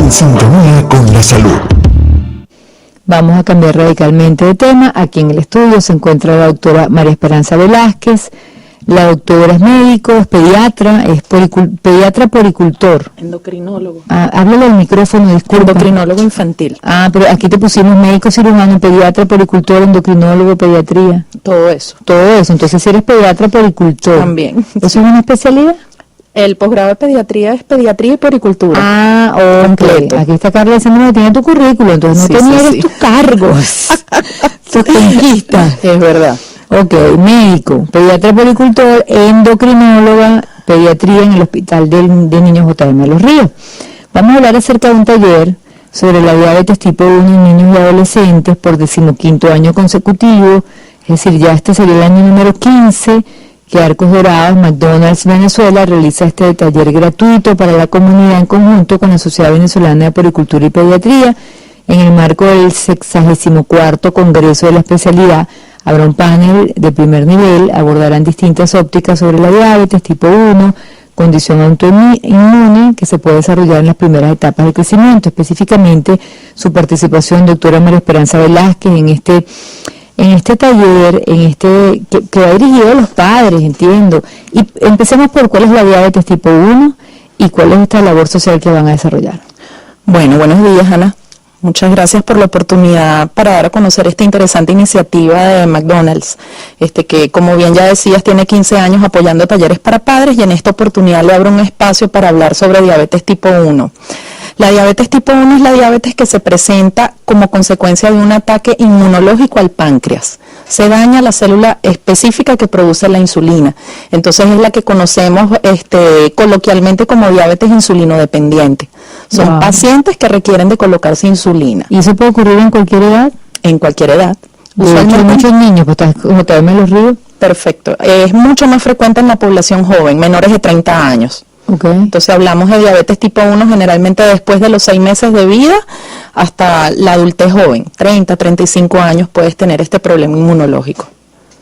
en sintonía con la salud. Vamos a cambiar radicalmente de tema. Aquí en el estudio se encuentra la doctora María Esperanza Velázquez. La doctora es médico, es pediatra, es pediatra poricultor. Endocrinólogo. Háblale al micrófono, disculpa. Endocrinólogo infantil. Pero aquí te pusimos médico cirujano, pediatra, poricultor, endocrinólogo, pediatría. Todo eso. Todo eso. Entonces, si eres pediatra, poricultor. También. ¿Eso es una especialidad? El posgrado de pediatría es pediatría y poricultura. Completo. Aquí está Carla diciendo que tiene tu currículo, entonces no tenías tus cargos, tus conquistas. Es verdad. Ok, médico, pediatra poricultor, endocrinóloga, pediatría en el Hospital de Niños J.M. Los Ríos. Vamos a hablar acerca de un taller sobre la diabetes tipo 1 en niños y adolescentes por 15º año consecutivo, es decir, ya este sería el año número 15, que Arcos Dorados, McDonald's Venezuela, realiza este taller gratuito para la comunidad en conjunto con la Sociedad Venezolana de Poricultura y Pediatría, en el marco del 64º Congreso de la Especialidad. Habrá un panel de primer nivel, abordarán distintas ópticas sobre la diabetes tipo 1, condición autoinmune que se puede desarrollar en las primeras etapas de crecimiento. Específicamente, su participación, doctora María Esperanza Velázquez, en este taller, que va dirigido a los padres, entiendo. Y empecemos por cuál es la diabetes tipo 1 y cuál es esta labor social que van a desarrollar. Bueno, buenos días, Ana. Muchas gracias por la oportunidad para dar a conocer esta interesante iniciativa de McDonald's, que como bien ya decías tiene 15 años apoyando talleres para padres y en esta oportunidad le abro un espacio para hablar sobre diabetes tipo 1. La diabetes tipo 1 es la diabetes que se presenta como consecuencia de un ataque inmunológico al páncreas. Se daña la célula específica que produce la insulina. Entonces es la que conocemos coloquialmente como diabetes insulinodependiente. Son pacientes que requieren de colocarse insulina. ¿Y eso puede ocurrir en cualquier edad? En cualquier edad. Usualmente muchos niños, pues JM Los Ríos. Perfecto. Es mucho más frecuente en la población joven, menores de 30 años. Okay. Entonces hablamos de diabetes tipo 1 generalmente después de los 6 meses de vida hasta la adultez joven, 30, 35 años puedes tener este problema inmunológico.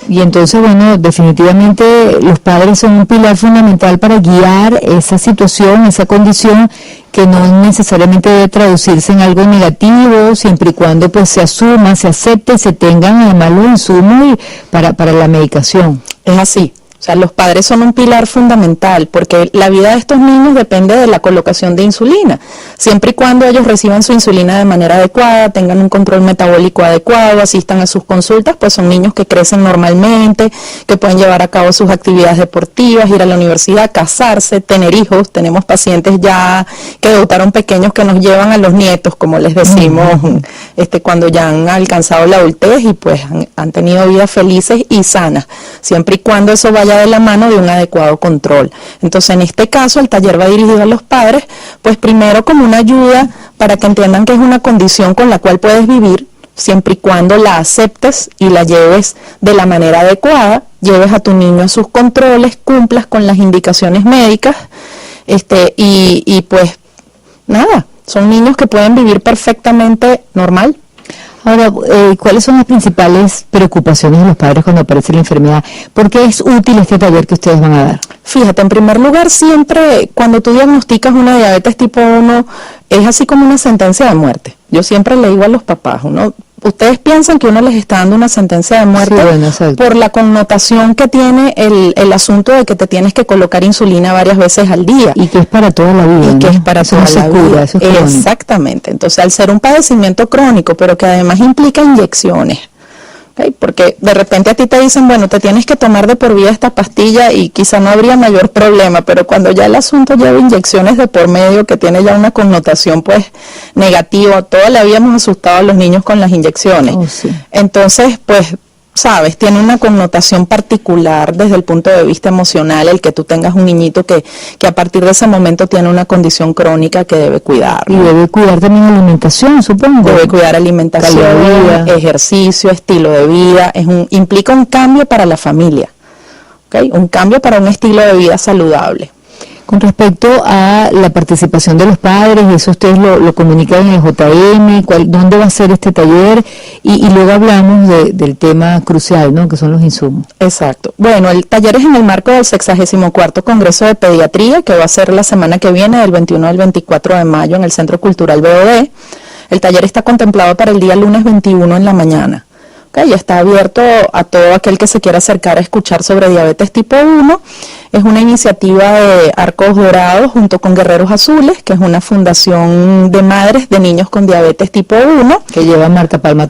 Y entonces, bueno, definitivamente los padres son un pilar fundamental para guiar esa situación, esa condición que no necesariamente debe traducirse en algo negativo, siempre y cuando pues se asuma, se acepte y se tengan además los insumos para la medicación. Es así. O sea, los padres son un pilar fundamental porque la vida de estos niños depende de la colocación de insulina. Siempre y cuando ellos reciban su insulina de manera adecuada, tengan un control metabólico adecuado, asistan a sus consultas, pues son niños que crecen normalmente, que pueden llevar a cabo sus actividades deportivas, ir a la universidad, casarse, tener hijos. Tenemos pacientes ya que debutaron pequeños que nos llevan a los nietos, como les decimos, cuando ya han alcanzado la adultez y pues han tenido vidas felices y sanas, siempre y cuando eso vaya de la mano de un adecuado control. Entonces, en este caso, el taller va dirigido a los padres, pues primero como una ayuda para que entiendan que es una condición con la cual puedes vivir, siempre y cuando la aceptes y la lleves de la manera adecuada, lleves a tu niño a sus controles, cumplas con las indicaciones médicas, y pues nada, son niños que pueden vivir perfectamente normal. Ahora, ¿cuáles son las principales preocupaciones de los padres cuando aparece la enfermedad? ¿Por qué es útil este taller que ustedes van a dar? Fíjate, en primer lugar, siempre cuando tú diagnosticas una diabetes tipo 1, es así como una sentencia de muerte. Yo siempre le digo a los papás, ustedes piensan que uno les está dando una sentencia de muerte por la connotación que tiene el asunto de que te tienes que colocar insulina varias veces al día. Y que es para toda la vida. Y que es para toda la vida. Eso es exactamente. Entonces, al ser un padecimiento crónico, pero que además implica inyecciones, ¿okay? Porque de repente a ti te dicen, bueno, te tienes que tomar de por vida esta pastilla y quizá no habría mayor problema, pero cuando ya el asunto lleva inyecciones de por medio, que tiene ya una connotación pues negativa, toda la vida hemos asustado a los niños con las inyecciones. Entonces, pues, sabes, tiene una connotación particular desde el punto de vista emocional el que tú tengas un niñito que a partir de ese momento tiene una condición crónica que debe cuidar, ¿no? Y debe cuidar también alimentación, supongo. Debe cuidar alimentación, ejercicio, estilo de vida, implica un cambio para la familia, ¿okay? Un cambio para un estilo de vida saludable. Con respecto a la participación de los padres, eso ustedes lo comunican en el JM, ¿dónde va a ser este taller? Y luego hablamos del tema crucial, ¿no?, que son los insumos. Exacto. Bueno, el taller es en el marco del 64º Congreso de Pediatría, que va a ser la semana que viene, del 21 al 24 de mayo, en el Centro Cultural BOD. El taller está contemplado para el día lunes 21 en la mañana. Y está abierto a todo aquel que se quiera acercar a escuchar sobre diabetes tipo 1. Es una iniciativa de Arcos Dorados junto con Guerreros Azules, que es una fundación de madres de niños con diabetes tipo 1. Que lleva Marta Palma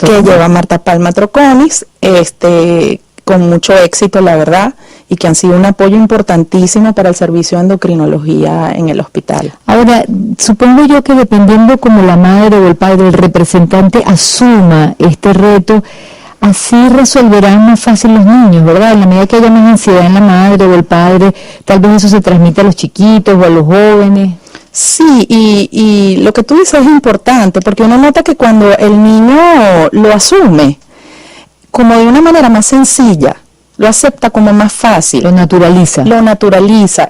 Troconis. Con mucho éxito, la verdad, y que han sido un apoyo importantísimo para el servicio de endocrinología en el hospital. Ahora, supongo yo que dependiendo como la madre o el padre, el representante asuma este reto, así resolverán más fácil los niños, ¿verdad? En la medida que haya más ansiedad en la madre o el padre, tal vez eso se transmite a los chiquitos o a los jóvenes. Sí, y lo que tú dices es importante, porque uno nota que cuando el niño lo asume como de una manera más sencilla, lo acepta como más fácil. Lo naturaliza.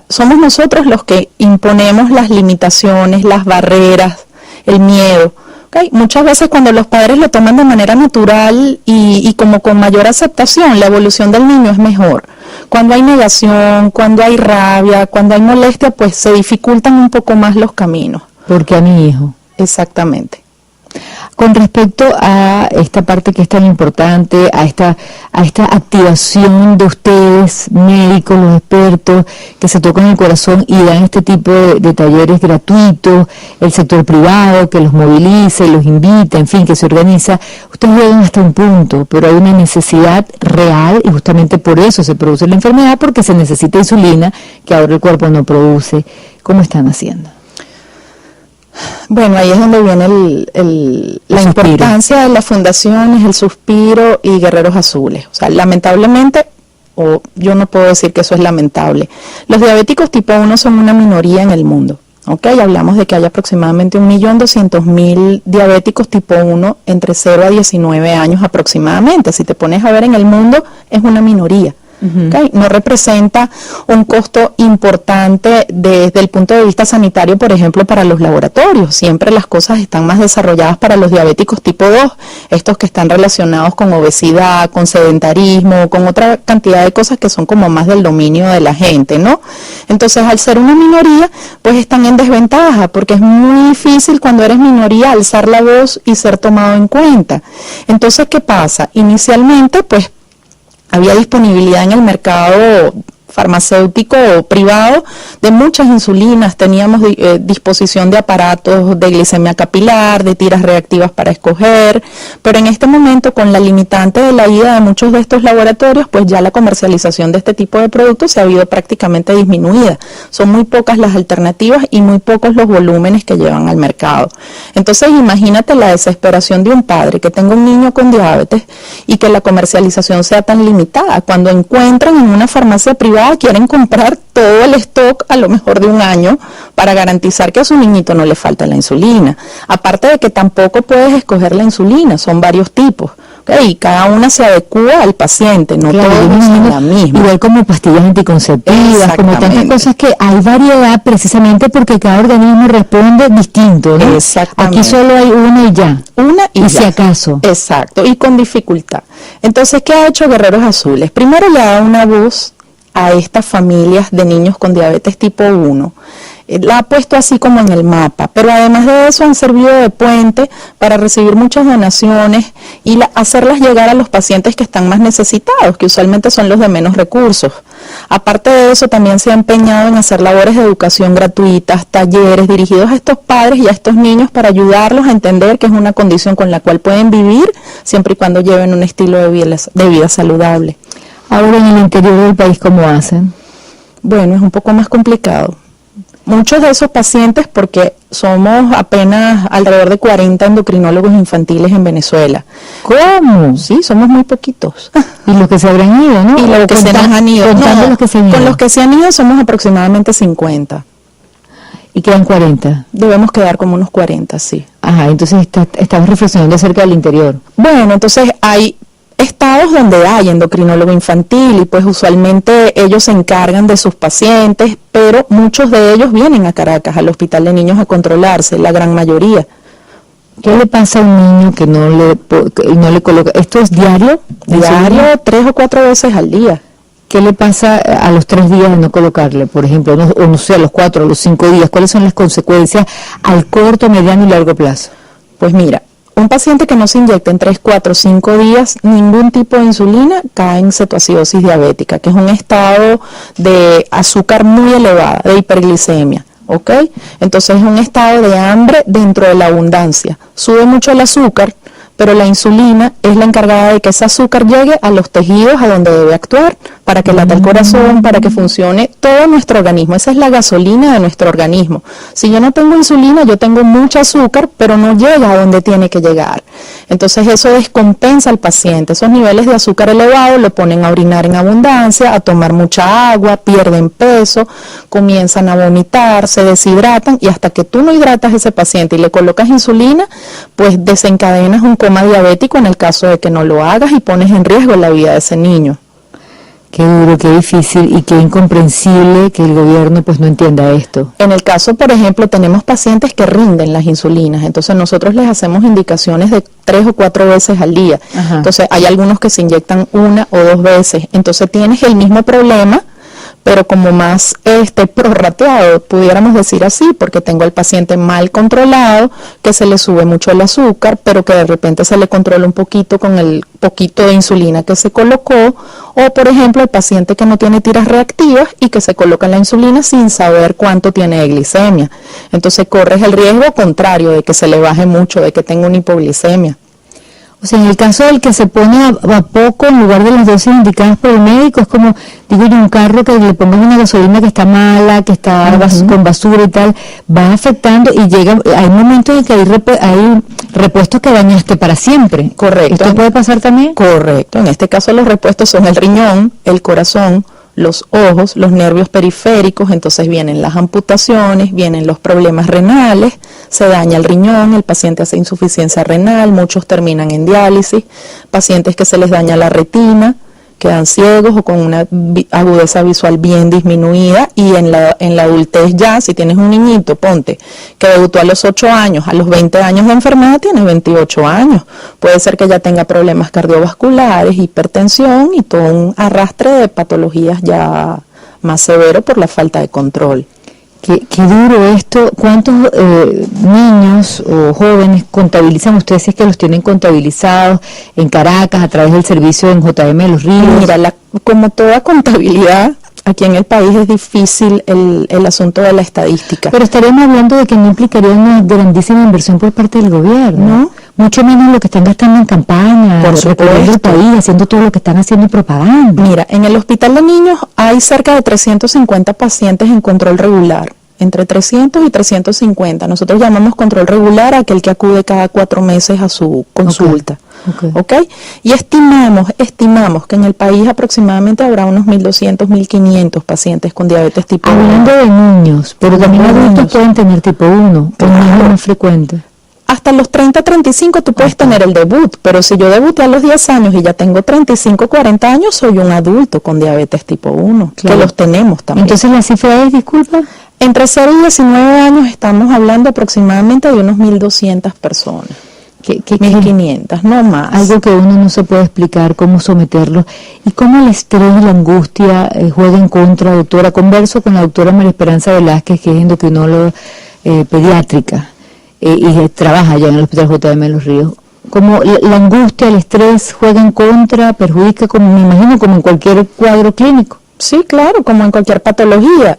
Somos nosotros los que imponemos las limitaciones, las barreras, el miedo. ¿Okay? Muchas veces cuando los padres lo toman de manera natural y como con mayor aceptación, la evolución del niño es mejor. Cuando hay negación, cuando hay rabia, cuando hay molestia, pues se dificultan un poco más los caminos. Porque a mi hijo. Exactamente. Con respecto a esta parte que es tan importante, a esta activación de ustedes, médicos, los expertos, que se tocan el corazón y dan este tipo de talleres gratuitos, el sector privado que los moviliza y los invita, en fin, que se organiza, ustedes llegan hasta un punto, pero hay una necesidad real y justamente por eso se produce la enfermedad, porque se necesita insulina que ahora el cuerpo no produce. ¿Cómo están haciendo? Bueno, ahí es donde viene la importancia de las fundaciones, el Suspiro y Guerreros Azules. O sea, lamentablemente, o yo no puedo decir que eso es lamentable, los diabéticos tipo 1 son una minoría en el mundo. ¿Ok? Hablamos de que hay aproximadamente 1.200.000 diabéticos tipo 1 entre 0 a 19 años aproximadamente. Si te pones a ver en el mundo, es una minoría. ¿Okay? No representa un costo importante desde el punto de vista sanitario, por ejemplo, para los laboratorios. Siempre las cosas están más desarrolladas para los diabéticos tipo 2, estos que están relacionados con obesidad, con sedentarismo, con otra cantidad de cosas que son como más del dominio de la gente, ¿no? Entonces, al ser una minoría, pues están en desventaja, porque es muy difícil cuando eres minoría alzar la voz y ser tomado en cuenta. Entonces, ¿qué pasa? Inicialmente, pues, había disponibilidad en el mercado farmacéutico privado de muchas insulinas, teníamos disposición de aparatos de glicemia capilar, de tiras reactivas para escoger, pero en este momento con la limitante de la ida de muchos de estos laboratorios, pues ya la comercialización de este tipo de productos se ha habido prácticamente disminuida. Son muy pocas las alternativas y muy pocos los volúmenes que llevan al mercado. Entonces imagínate la desesperación de un padre que tenga un niño con diabetes y que la comercialización sea tan limitada. Cuando encuentran en una farmacia privada, quieren comprar todo el stock a lo mejor de un año para garantizar que a su niñito no le falta la insulina. Aparte de que tampoco puedes escoger la insulina, son varios tipos. Okay, y cada una se adecua al paciente, no claro, todos son la misma. Igual como pastillas anticonceptivas, como tantas cosas que hay variedad precisamente porque cada organismo responde distinto, ¿no? Exactamente. Aquí solo hay una y ya. Una y ya. Si acaso. Exacto, y con dificultad. Entonces, ¿qué ha hecho Guerreros Azules? Primero le ha dado una voz a estas familias de niños con diabetes tipo 1. La ha puesto así como en el mapa, pero además de eso han servido de puente para recibir muchas donaciones y hacerlas llegar a los pacientes que están más necesitados, que usualmente son los de menos recursos. Aparte de eso, también se ha empeñado en hacer labores de educación gratuitas, talleres dirigidos a estos padres y a estos niños para ayudarlos a entender que es una condición con la cual pueden vivir siempre y cuando lleven un estilo de vida saludable. Ahora en el interior del país, ¿cómo hacen? Bueno, es un poco más complicado. Muchos de esos pacientes, porque somos apenas alrededor de 40 endocrinólogos infantiles en Venezuela. ¿Cómo? Sí, somos muy poquitos. Y los que se habrán ido, ¿no? Y los que se nos han ido. No, los que se han ido. Con los que se han ido somos aproximadamente 50. ¿Y quedan 40? Debemos quedar como unos 40, sí. Ajá, entonces estamos reflexionando acerca del interior. Bueno, entonces hay estados donde hay endocrinólogo infantil y pues usualmente ellos se encargan de sus pacientes, pero muchos de ellos vienen a Caracas, al Hospital de Niños, a controlarse, la gran mayoría. ¿Qué le pasa a un niño que no le coloca? ¿Esto es diario? Diario, 3 o 4 veces al día. ¿Qué le pasa a los 3 días de no colocarle, por ejemplo, o no sé, a los 4 o los 5 días? ¿Cuáles son las consecuencias al corto, mediano y largo plazo? Pues mira, un paciente que no se inyecta en 3, 4, 5 días ningún tipo de insulina cae en cetoacidosis diabética, que es un estado de azúcar muy elevada, de hiperglicemia. ¿Ok? Entonces es un estado de hambre dentro de la abundancia. Sube mucho el azúcar, pero la insulina es la encargada de que ese azúcar llegue a los tejidos a donde debe actuar, para que lata el corazón, para que funcione todo nuestro organismo. Esa es la gasolina de nuestro organismo. Si yo no tengo insulina, yo tengo mucho azúcar, pero no llega a donde tiene que llegar. Entonces eso descompensa al paciente. Esos niveles de azúcar elevados lo ponen a orinar en abundancia, a tomar mucha agua, pierden peso, comienzan a vomitar, se deshidratan, y hasta que tú no hidratas a ese paciente y le colocas insulina, pues desencadenas un coma diabético en el caso de que no lo hagas y pones en riesgo la vida de ese niño. Qué duro, qué difícil y qué incomprensible que el gobierno pues no entienda esto. En el caso, por ejemplo, tenemos pacientes que rinden las insulinas, entonces nosotros les hacemos indicaciones de 3 o 4 veces al día. Ajá. Entonces hay algunos que se inyectan 1 o 2 veces, entonces tienes el mismo problema, pero como más prorrateado, pudiéramos decir así, porque tengo al paciente mal controlado, que se le sube mucho el azúcar, pero que de repente se le controla un poquito con el poquito de insulina que se colocó, o por ejemplo el paciente que no tiene tiras reactivas y que se coloca la insulina sin saber cuánto tiene de glicemia. Entonces corres el riesgo contrario de que se le baje mucho, de que tenga una hipoglicemia. O sea, en el caso del que se pone a poco en lugar de las dosis indicadas por el médico, es como, digo yo, un carro que le pongas una gasolina que está mala, que está con basura y tal, va afectando y hay momentos en que hay repuestos que dañaste para siempre. Correcto. ¿Esto puede pasar también? Correcto. En este caso los repuestos son el riñón, el corazón, los ojos, los nervios periféricos, entonces vienen las amputaciones, vienen los problemas renales, se daña el riñón, el paciente hace insuficiencia renal, muchos terminan en diálisis, pacientes que se les daña la retina, quedan ciegos o con una agudeza visual bien disminuida, y en la adultez ya, si tienes un niñito, ponte, que debutó a los 8 años, a los 20 años de enfermedad tiene 28 años, puede ser que ya tenga problemas cardiovasculares, hipertensión y todo un arrastre de patologías ya más severo por la falta de control. Qué duro esto. ¿Cuántos niños o jóvenes contabilizan ustedes, si es que los tienen contabilizados en Caracas a través del servicio en JM de los Ríos? Mira, como toda contabilidad, aquí en el país es difícil el asunto de la estadística. Pero estaríamos hablando de que no implicaría una grandísima inversión por parte del gobierno, ¿no? Mucho menos lo que están gastando en campaña, recorriendo el país, haciendo todo lo que están haciendo en propaganda. Mira, en el Hospital de Niños hay cerca de 350 pacientes en control regular, entre 300 y 350. Nosotros llamamos control regular a aquel que acude cada 4 meses a su consulta. Okay. Y estimamos que en el país aproximadamente habrá unos 1.200, 1.500 pacientes con diabetes tipo 1. Hablando de niños, pero también adultos pueden tener tipo 1, que no es lo más frecuente. Hasta los 30, 35 tú puedes tener el debut, pero si yo debuté a los 10 años y ya tengo 35, 40 años, soy un adulto con diabetes tipo 1, claro, que los tenemos también. Entonces la cifra es, disculpa, entre 0 y 19 años estamos hablando aproximadamente de unos 1.200 personas. 1.500, no más. Algo que uno no se puede explicar, cómo someterlo y cómo el estrés y la angustia juega en contra, doctora. Converso con la doctora María Esperanza Velázquez, que es endocrinóloga pediátrica y trabaja allá en el Hospital JM de los Ríos. Como la angustia, el estrés juega en contra, perjudica, como me imagino, como en cualquier cuadro clínico. Sí, claro, como en cualquier patología.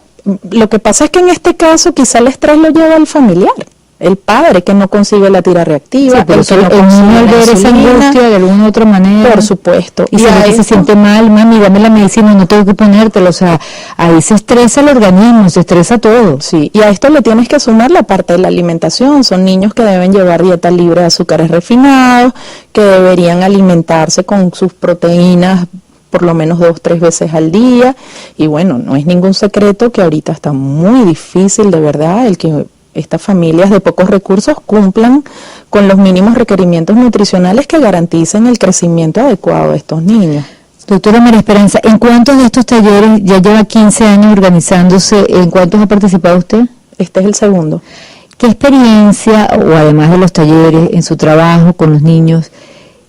Lo que pasa es que en este caso quizá el estrés lo lleva al familiar, el padre que no consigue la tira reactiva, sí, pero el que no consigue al ver esa angustia de alguna u otra manera, por supuesto, y se siente mal, mami, dame la medicina, no tengo que ponértelo, o sea, ahí se estresa el organismo, se estresa todo. Sí, y a esto le tienes que sumar la parte de la alimentación. Son niños que deben llevar dieta libre de azúcares refinados, que deberían alimentarse con sus proteínas por lo menos 2 o 3 veces al día, y bueno, no es ningún secreto que ahorita está muy difícil de verdad el que estas familias de pocos recursos cumplan con los mínimos requerimientos nutricionales que garanticen el crecimiento adecuado de estos niños. Doctora María Esperanza, ¿en cuántos de estos talleres ya lleva 15 años organizándose? ¿En cuántos ha participado usted? Este es el segundo. ¿Qué experiencia, o además de los talleres, en su trabajo con los niños,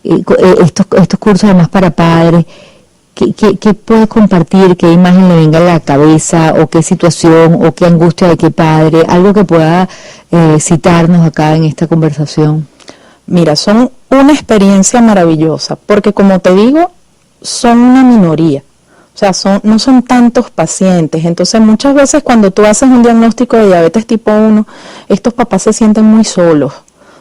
estos cursos además para padres, qué puede compartir, qué imagen le venga a la cabeza, o qué situación, o qué angustia de qué padre, algo que pueda citarnos acá en esta conversación? Mira, son una experiencia maravillosa, porque como te digo, son una minoría, o sea, no son tantos pacientes. Entonces muchas veces cuando tú haces un diagnóstico de diabetes tipo 1, estos papás se sienten muy solos,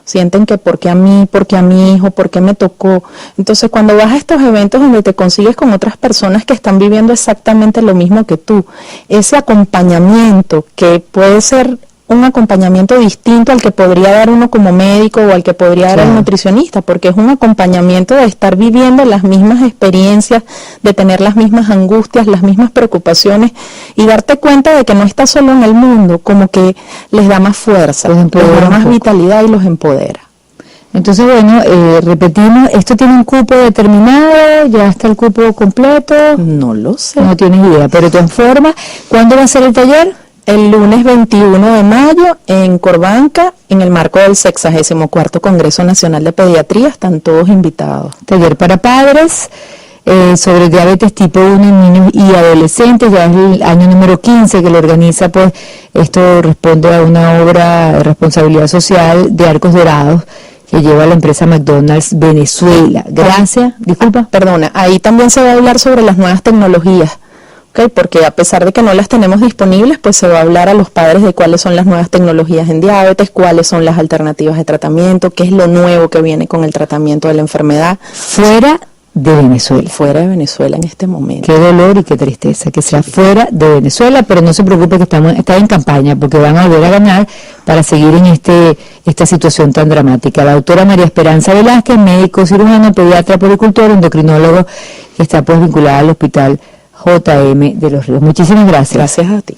sienten que ¿por qué a mí? ¿Por qué a mi hijo? ¿Por qué me tocó? Entonces cuando vas a estos eventos donde te consigues con otras personas que están viviendo exactamente lo mismo que tú, ese acompañamiento que puede ser un acompañamiento distinto al que podría dar uno como médico o al que podría dar el nutricionista, porque es un acompañamiento de estar viviendo las mismas experiencias, de tener las mismas angustias, las mismas preocupaciones, y darte cuenta de que no estás solo en el mundo, como que les da más fuerza, les da más vitalidad y los empodera. Entonces, bueno, repetimos, ¿esto tiene un cupo determinado? ¿Ya está el cupo completo? No lo sé. No tienes idea, pero de todas formas, ¿cuándo va a ser el taller? El lunes 21 de mayo en Corbanca, en el marco del 64º Congreso Nacional de Pediatría, están todos invitados. Taller para padres sobre diabetes tipo 1 en niños y adolescentes, ya es el año número 15 que lo organiza, pues esto responde a una obra de responsabilidad social de Arcos Dorados que lleva la empresa McDonald's Venezuela. Gracias, disculpa. Perdona, ahí también se va a hablar sobre las nuevas tecnologías. Porque a pesar de que no las tenemos disponibles, pues se va a hablar a los padres de cuáles son las nuevas tecnologías en diabetes, cuáles son las alternativas de tratamiento, qué es lo nuevo que viene con el tratamiento de la enfermedad. Fuera de Venezuela. Fuera de Venezuela en este momento. Qué dolor y qué tristeza que sea fuera de Venezuela, pero no se preocupe que está en campaña, porque van a volver a ganar para seguir en esta situación tan dramática. La doctora María Esperanza Velázquez, médico cirujano, pediatra, puericultor, endocrinólogo, que está pues vinculada al hospital JM de Los Ríos. Muchísimas gracias. Gracias a ti.